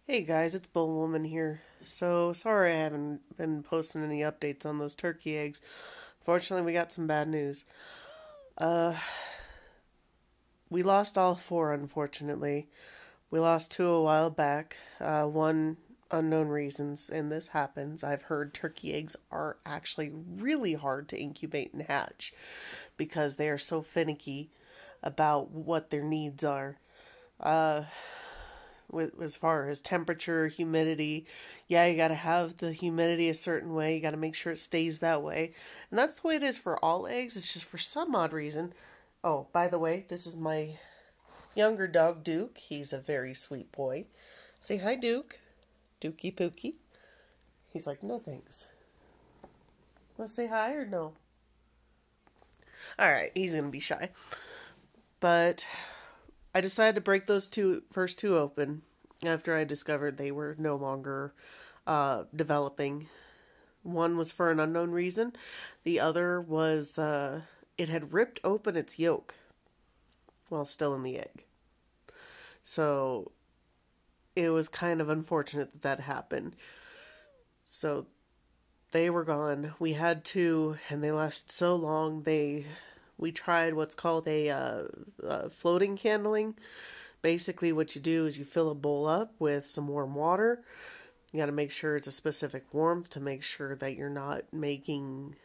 Hey guys, it's Bull Woman here. So sorry I haven't been posting any updates on those turkey eggs. Fortunately, we got some bad news. Uh, we lost all four, unfortunately. We lost two a while back. One unknown reasons, and this happens. I've heard turkey eggs are actually really hard to incubate and hatch because they are so finicky about what their needs are. Uh, with as far as temperature, humidity. Yeah, you got to have the humidity a certain way. You got to make sure it stays that way. And that's the way it is for all eggs. It's just for some odd reason. Oh, by the way, this is my younger dog, Duke. He's a very sweet boy. Say hi, Duke. Dookie Pookie. He's like, no thanks. Want to say hi or no? Alright, he's going to be shy. But I decided to break those first two open after I discovered they were no longer developing. One was for an unknown reason. The other was it had ripped open its yolk while still in the egg. So it was kind of unfortunate that that happened. So they were gone. We had two, and they lasted so long. We tried what's called a floating candling. Basically, what you do is you fill a bowl up with some warm water. You got to make sure it's a specific warmth to make sure that you're not making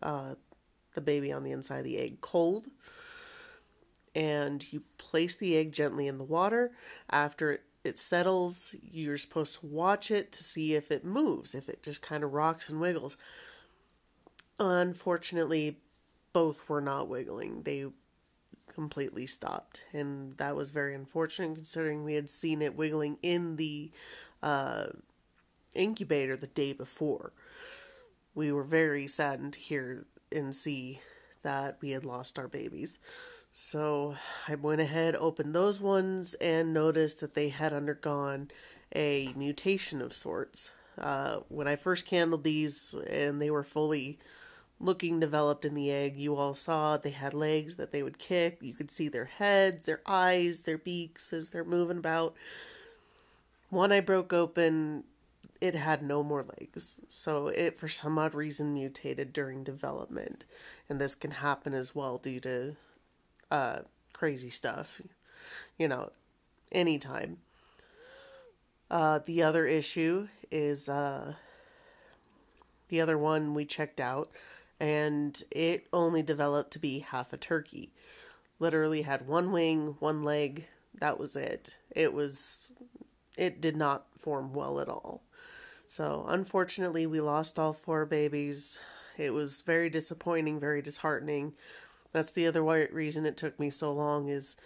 the baby on the inside of the egg cold. And you place the egg gently in the water. After it settles, you're supposed to watch it to see if it moves, if it just kind of rocks and wiggles. Unfortunately, both were not wiggling. They completely stopped, and that was very unfortunate considering we had seen it wiggling in the incubator the day before. We were very saddened to hear and see that we had lost our babies. So I went ahead, opened those ones, and noticed that they had undergone a mutation of sorts. When I first candled these and they were fully looking developed in the egg, you all saw they had legs that they would kick. You could see their heads, their eyes, their beaks as they're moving about. One I broke open, it had no more legs. So it, for some odd reason, mutated during development. And this can happen as well due to crazy stuff, anytime. The other issue is the other one we checked out, and it only developed to be half a turkey. Literally had one wing, one leg. That was it. It did not form well at all. So unfortunately, we lost all four babies. It was very disappointing, very disheartening. That's the other reason it took me so long is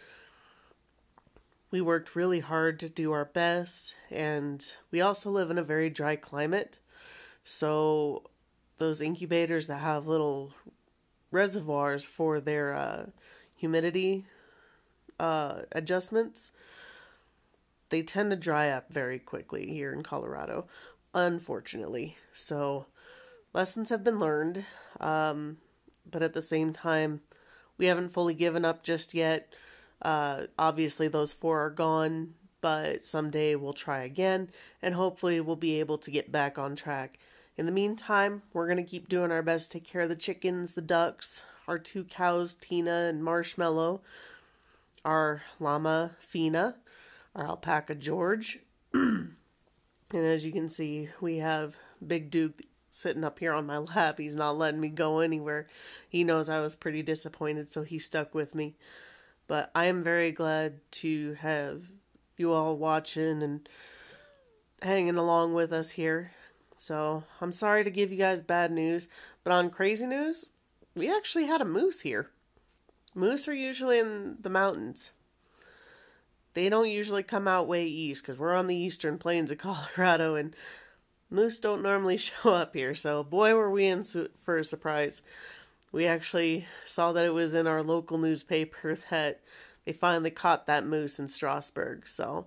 we worked really hard to do our best, and we also live in a very dry climate. So those incubators that have little reservoirs for their humidity adjustments, they tend to dry up very quickly here in Colorado, unfortunately. So lessons have been learned, but at the same time, we haven't fully given up just yet. Obviously, those four are gone, but someday we'll try again, and hopefully we'll be able to get back on track. In the meantime, we're going to keep doing our best to take care of the chickens, the ducks, our two cows, Tina and Marshmallow, our llama, Fina, our alpaca, George. And as you can see, we have Big Duke sitting up here on my lap. He's not letting me go anywhere. He knows I was pretty disappointed, so he stuck with me. But I am very glad to have you all watching and hanging along with us here. So I'm sorry to give you guys bad news, but on crazy news, we actually had a moose here. Moose are usually in the mountains. They don't usually come out way east because we're on the eastern plains of Colorado, and moose don't normally show up here. So boy, were we in for a surprise. We actually saw that it was in our local newspaper that they finally caught that moose in Strasburg. So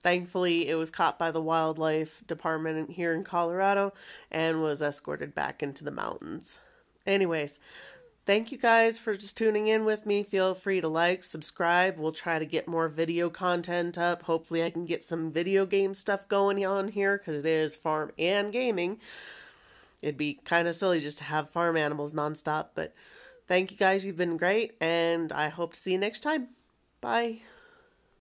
thankfully, it was caught by the wildlife department here in Colorado and was escorted back into the mountains. Anyways, Thank you guys for just tuning in with me. Feel free to like, subscribe. We'll try to get more video content up. Hopefully I can get some video game stuff going on here because it is farm and gaming. It'd be kind of silly just to have farm animals nonstop, but thank you guys. You've been great, and I hope to see you next time. Bye.